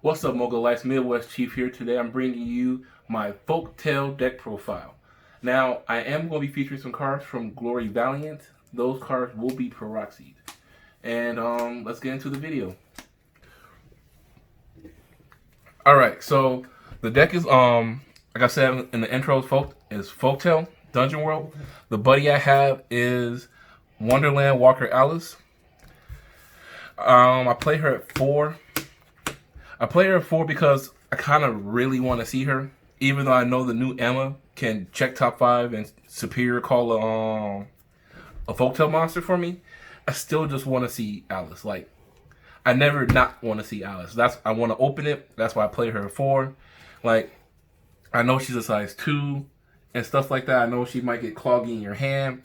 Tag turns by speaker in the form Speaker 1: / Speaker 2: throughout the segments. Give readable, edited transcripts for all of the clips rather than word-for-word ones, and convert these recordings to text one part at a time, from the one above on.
Speaker 1: What's up, Mogul Lights? Midwest Chief here. Today I'm bringing you my Folktale deck profile. Now, I am going to be featuring some cards from Glory Valiant. Those cards will be peroxied. And let's get into the video. Alright, so the deck is, like I said in the intro, is Folktale, Dungeon World. The buddy I have is Wonderland Walker Alice. I play her at 4. I play her at 4 because I kind of really want to see her. Even though I know the new Emma can check top 5 and superior call a Folktale monster for me, I still just want to see Alice. Like, I never not want to see Alice. I want to open it. That's why I play her at 4. Like, I know she's a size 2 and stuff like that. I know she might get cloggy in your hand.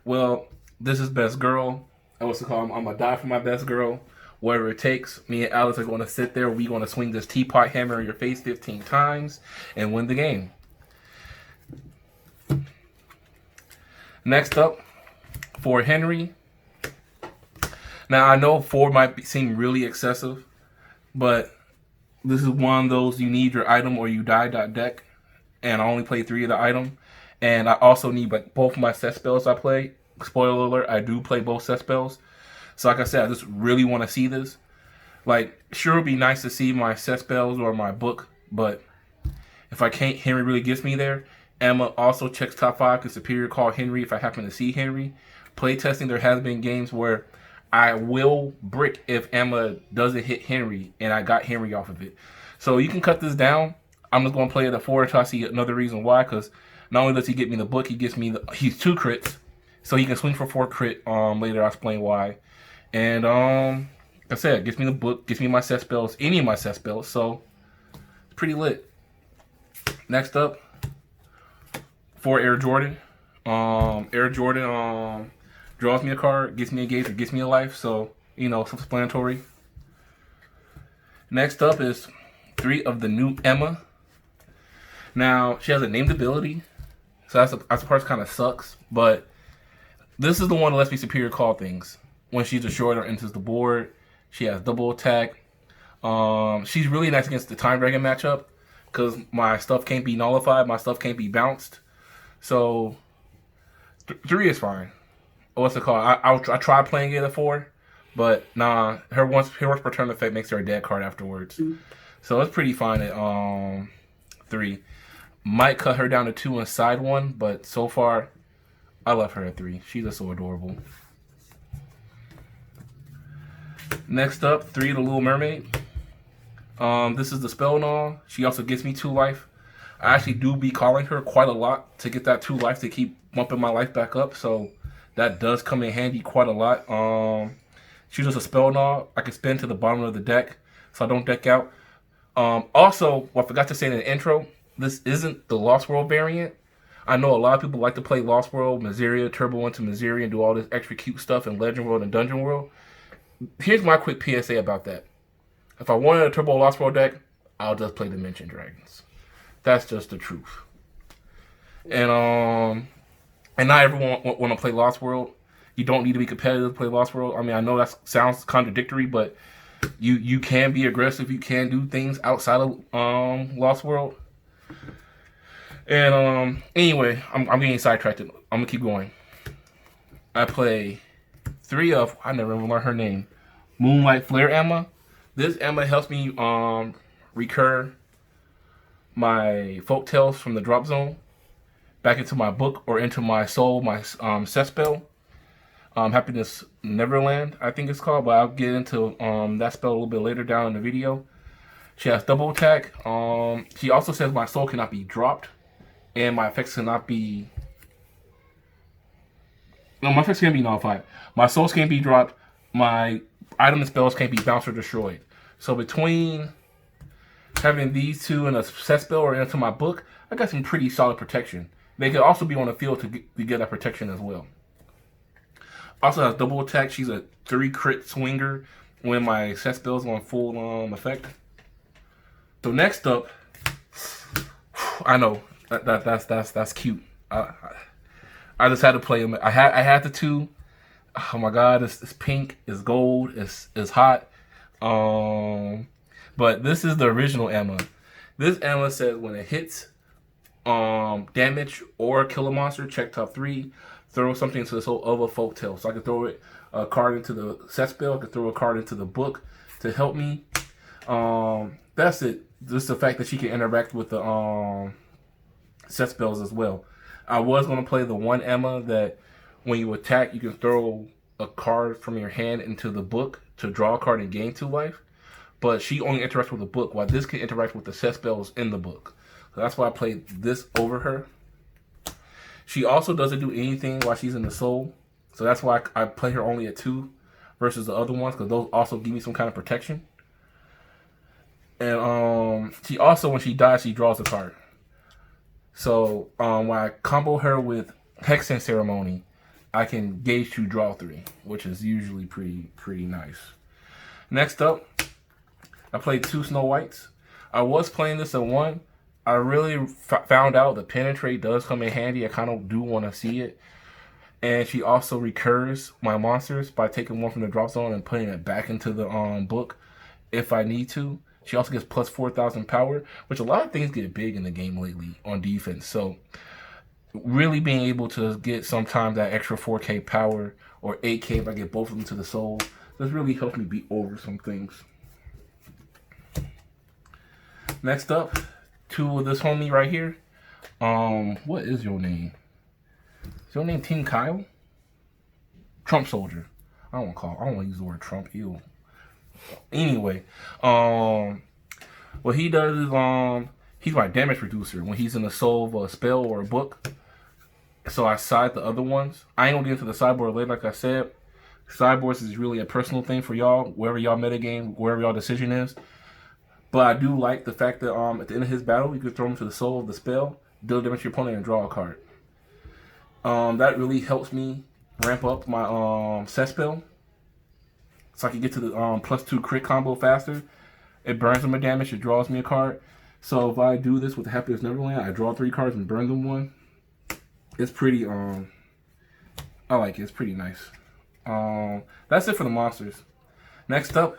Speaker 1: Well, this is best girl. I was to call him. I'm gonna die for my best girl. Whatever it takes. Me and Alice are going to sit there. We're going to swing this teapot hammer in your face 15 times and win the game. Next up, for Henry. Now, I know 4 might seem really excessive, but this is one of those you need your item or you die deck. And I only play 3 of the item. And I also need like both my set spells I play. Spoiler alert, I do play both set spells. So like I said, I just really want to see this. Like, sure, it would be nice to see my set spells or my book, but if I can't, Henry really gets me there. Emma also checks top 5, can superior call Henry if I happen to see Henry. Playtesting, there has been games where I will brick if Emma doesn't hit Henry, and I got Henry off of it. So you can cut this down. I'm just going to play it at 4 until I see another reason why, because not only does he get me the book, he gets me he's 2 crits, so he can swing for 4 crit. Later I'll explain why. And like I said, gets me the book, gets me my set spells, any of my set spells, so it's pretty lit. Next up, for Air Jordan. Air Jordan draws me a card, gets me a gauge, or gets me a life, so you know, self-explanatory. Next up is 3 of the new Emma. Now, she has a named ability, so that's the part that kind of sucks, but this is the one that lets me superior call things. When she's destroyed or enters the board, she has double attack. She's really nice against the Time Dragon matchup because my stuff can't be nullified, my stuff can't be bounced. So 3 is fine. What's it called? I tried playing it at 4, but nah. Her once per turn effect makes her a dead card afterwards. So it's pretty fine at 3. Might cut her down to 2 and side 1, but so far I love her at 3. She's just so adorable. Next up, 3 the Little Mermaid. This is the spell null. She also gets me 2 life. I actually do be calling her quite a lot to get that 2 life to keep bumping my life back up. So that does come in handy quite a lot. She's just a spell null. I can spin to the bottom of the deck so I don't deck out. Also, what I forgot to say in the intro, this isn't the Lost World variant. I know a lot of people like to play Lost World, Miseria, Turbo into Miseria, and do all this extra cute stuff in Legend World and Dungeon World. Here's my quick PSA about that. If I wanted a Turbo Lost World deck, I'll just play Dimension Dragons. That's just the truth. And not everyone want to play Lost World. You don't need to be competitive to play Lost World. I mean, I know that sounds contradictory, but you can be aggressive. You can do things outside of Lost World. And anyway, I'm getting sidetracked. I'm gonna keep going. I play 3 of, I never even learned her name, Moonlight Flare Emma. This Emma helps me recur my Folktales from the drop zone back into my book or into my soul, my set spell. Happiness Neverland, I think it's called, but I'll get into that spell a little bit later down in the video. She has double attack. She also says my soul cannot be dropped and my effects cannot be... No, my effects can't be nullified. My souls can't be dropped. My item and spells can't be bounced or destroyed. So between having these 2 in a set spell or into my book, I got some pretty solid protection. They could also be on the field to get that protection as well. Also has double attack. She's a 3 crit swinger when my set spells on full effect. So next up, I know that's cute. I just had to play them. I had the 2. Oh my god, it's pink, it's gold, it's hot. But this is the original Emma. This Emma says when it hits damage or kill a monster, check top 3, throw something into the soul of a folktale. So I can throw a card into the set spell, I can throw a card into the book to help me. That's it. Just the fact that she can interact with the set spells as well. I was going to play the one Emma that when you attack, you can throw a card from your hand into the book to draw a card and gain 2 life. But she only interacts with the book, while this can interact with the set spells in the book. So that's why I played this over her. She also doesn't do anything while she's in the soul. So that's why I play her only at 2 versus the other ones, because those also give me some kind of protection. And she also, when she dies, she draws a card. So when I combo her with Hexen Ceremony, I can gauge to draw 3, which is usually pretty nice. Next up, I played 2 Snow Whites. I was playing this at 1. I really found out the Penetrate does come in handy. I kind of do want to see it. And she also recurs my monsters by taking one from the drop zone and putting it back into the book if I need to. She also gets plus 4,000 power, which a lot of things get big in the game lately on defense. So really being able to get sometimes that extra 4K power or 8K if I get both of them to the soul, this really helps me beat over some things. Next up, 2 of this homie right here. What is your name? Is your name Team Kyle? Trump Soldier. I don't want to use the word Trump. Ew. Anyway, what he does is he's my damage reducer when he's in the soul of a spell or a book. So I side the other ones. I ain't gonna get into the sideboard later, like I said. Sideboards is really a personal thing for y'all, wherever y'all metagame, wherever y'all decision is. But I do like the fact that at the end of his battle, you can throw him to the soul of the spell, deal damage to your opponent, and draw a card. That really helps me ramp up my set spell, so I can get to the +2 crit combo faster. It burns them a damage, it draws me a card. So if I do this with the Happiest Neverland, I draw 3 cards and burn them 1. It's pretty, I like it, it's pretty nice. That's it for the monsters. Next up,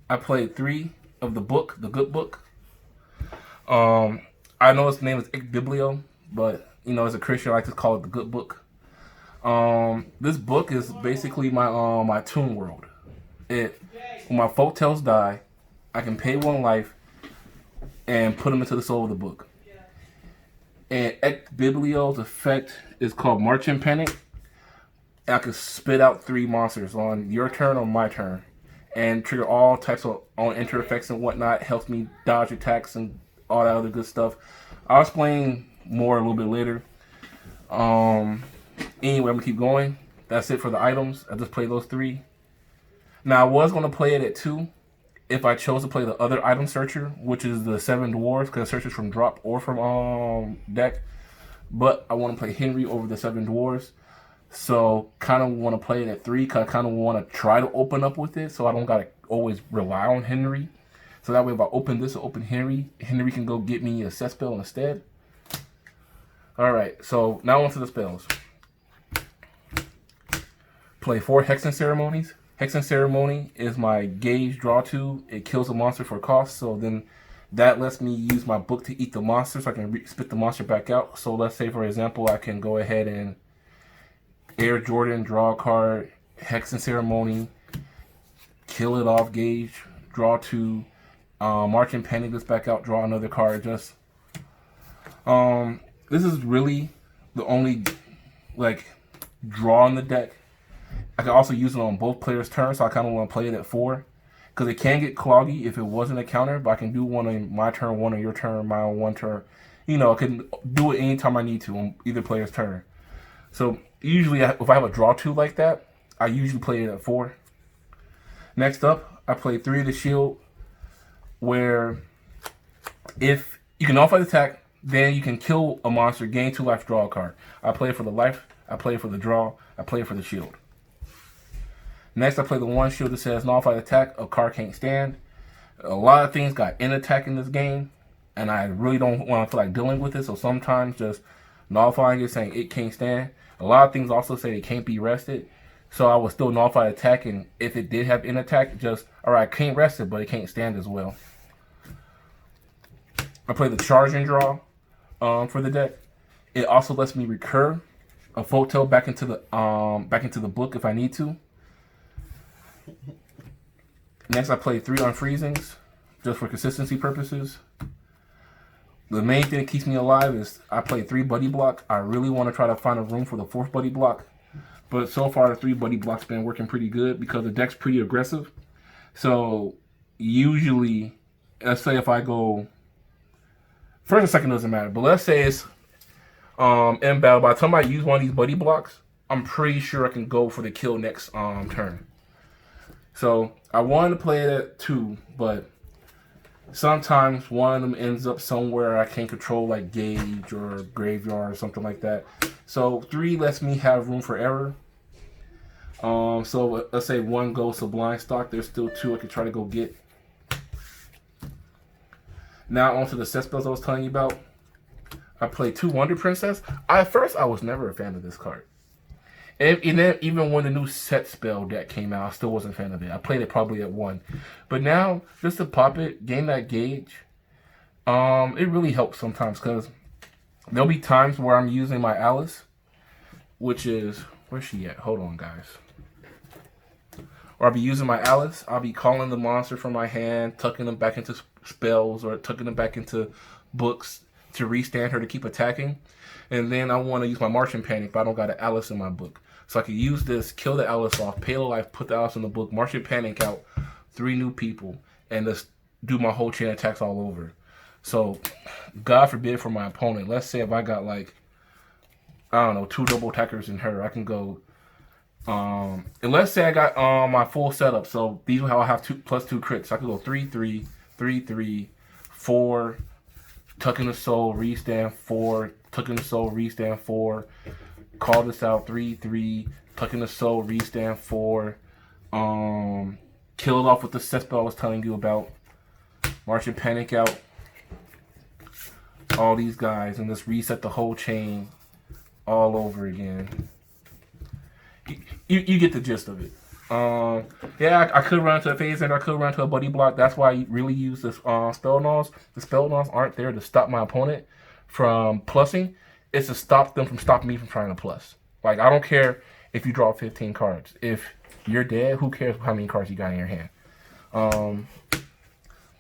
Speaker 1: I played 3 of the book, the good book. I know its name is Ic Biblio, but you know, as a Christian, I like to call it the good book. This book is basically my my Toon World. When my Folktales die, I can pay 1 life and put them into the soul of the book. And Ic Biblio's effect is called March and Panic. I can spit out 3 monsters on your turn or my turn, and trigger all types of enter effects and whatnot. Helps me dodge attacks and all that other good stuff. I'll explain more a little bit later. Anyway, I'm gonna keep going. That's it for the items. I just played those 3. Now I was gonna play it at 2 if I chose to play the other item searcher, which is the 7 dwarves, because it searches from drop or from deck. But I want to play Henry over the 7 dwarves. So kind of want to play it at 3, because I kind of want to try to open up with it, so I don't got to always rely on Henry. So that way if I open this or open Henry, Henry can go get me a set spell instead. Alright, so now onto the spells. Play 4 Hexen Ceremonies. Hexen Ceremony is my gauge draw 2. It kills a monster for cost, so then that lets me use my book to eat the monster, so I can spit the monster back out. So let's say, for example, I can go ahead and Air Jordan, draw a card, Hexen Ceremony, kill it off, gauge, draw 2, March and Panic this back out, draw another card. Just this is really the only draw in the deck. I can also use it on both players' turns, so I kind of want to play it at 4. Because it can get cloggy if it wasn't a counter, but I can do one on my turn, one on your turn, my on one turn. You know, I can do it anytime I need to on either player's turn. So usually if I have a draw 2 like that, I usually play it at 4. Next up, I play 3 of the shield, where if you can off-fight attack, then you can kill a monster, gain 2 life, draw a card. I play it for the life, I play it for the draw, I play it for the shield. Next, I play the 1 shield that says nullify attack, a card can't stand. A lot of things got in attack in this game, and I really don't want to feel like dealing with it, so sometimes just nullifying it, saying it can't stand. A lot of things also say it can't be rested, So I was still nullify attack, and if it did have in attack, just, alright, I can't rest it, but it can't stand as well. I play the charge and draw for the deck. It also lets me recur a Folktale back into the book if I need to. Next, I play 3 unfreezings just for consistency purposes. The main thing that keeps me alive is I play 3 buddy block. I really want to try to find a room for the 4th buddy block. But so far, the 3 buddy blocks been working pretty good because the deck's pretty aggressive. So usually, let's say if I go first and second doesn't matter, but let's say it's in battle. By the time I use one of these buddy blocks, I'm pretty sure I can go for the kill next turn. So I wanted to play it at 2, but sometimes one of them ends up somewhere I can't control, like Gauge or Graveyard or something like that. So 3 lets me have room for error. So let's say 1 goes to blind stock. There's still 2 I could try to go get. Now onto the set spells I was telling you about. I played 2 Wonder Princess. At first, I was never a fan of this card. And then even when the new set spell deck came out, I still wasn't a fan of it. I played it probably at 1. But now, just to pop it, gain that Gauge, it really helps sometimes because there'll be times where I'm using my Alice, which is, where's she at? Hold on, guys. Or I'll be using my Alice. I'll be calling the monster from my hand, tucking them back into spells or tucking them back into books to restand her to keep attacking. And then I want to use my Martian Panic, but I don't got an Alice in my book. So I can use this, kill the Alice off, pay the life, put the Alice in the book, Martian Panic out, 3 new people, and just do my whole chain attacks all over. So, God forbid for my opponent, let's say if I got like, I don't know, 2 double attackers in her, I can go, and let's say I got my full setup. So these will how I have 2 plus 2 crits. So I can go 3-3, 3-3, 4, tuck in the soul, restand 4, tuck in the soul, restand 4, call this out 3-3, tuck in the soul, restand 4, kill it off with the set spell I was telling you about, Martian Panic out, all these guys, and just reset the whole chain all over again. You get the gist of it. Yeah, I could run into a phase and I could run into a buddy block. That's why I really use this spell knolls. The spell knolls aren't there to stop my opponent from plussing. It's to stop them from stopping me from trying to plus. Like, I don't care if you draw 15 cards. If you're dead, who cares how many cards you got in your hand?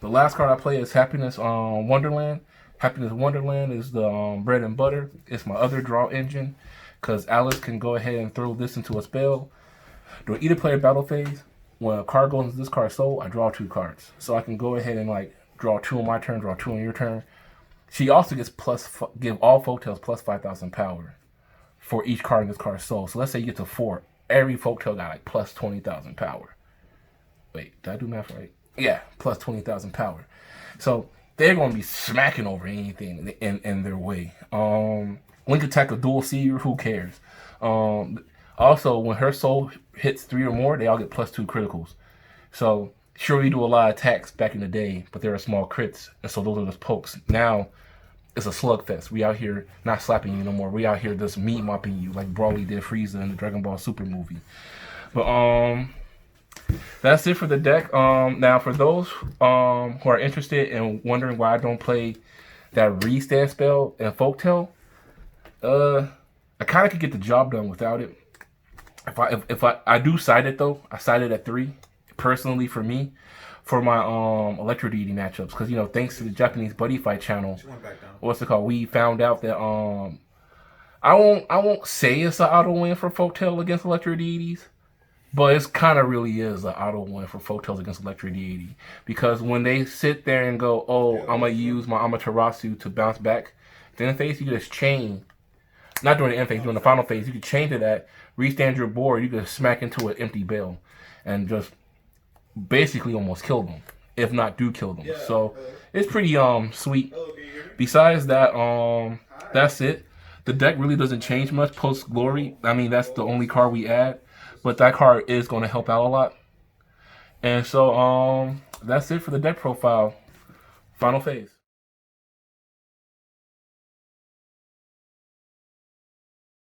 Speaker 1: The last card I play is Happiness Wonderland. Happiness Wonderland is the bread and butter. It's my other draw engine because Alice can go ahead and throw this into a spell. During either player battle phase, when a card goes into this card's soul, I draw 2 cards. So I can go ahead and like draw 2 on my turn, draw 2 on your turn. She also gets give all Folktales plus 5,000 power for each card in this card's soul. So let's say you get to 4. Every Folktale got like plus 20,000 power. Wait, did I do math right? Yeah, plus 20,000 power. So they're going to be smacking over anything in their way. Link attack a dual seer, who cares? Also, when her soul hits 3 or more, they all get plus 2 criticals. So, sure, we do a lot of attacks back in the day, but there are small crits, and so those are just pokes. Now, it's a slugfest. We out here not slapping you no more. We out here just meat mopping you like Broly did Frieza in the Dragon Ball Super movie. But that's it for the deck. Now for those who are interested and wondering why I don't play that restand spell in Folktale, I kind of could get the job done without it. If I do side it though, I side it at 3 personally for me. For my Electro Deity matchups, because you know, thanks to the Japanese Buddyfight channel, what's it called? We found out that I won't say it's an auto win for Folktale against Electro Deities, but it's kind of really is an auto win for Folktales against Electro Deity, because when they sit there and go, oh, I'm gonna use my Amaterasu to bounce back, the end phase you can just chain, not during the end phase, during the final phase, you can chain to that, restand your board, you can smack into an empty bell, and just basically almost kill them, if not do kill them. So it's pretty sweet. Besides that, that's it. The deck really doesn't change much post Glory. I mean, that's the only card we add, but that card is going to help out a lot. And so that's it for the deck profile. Final phase.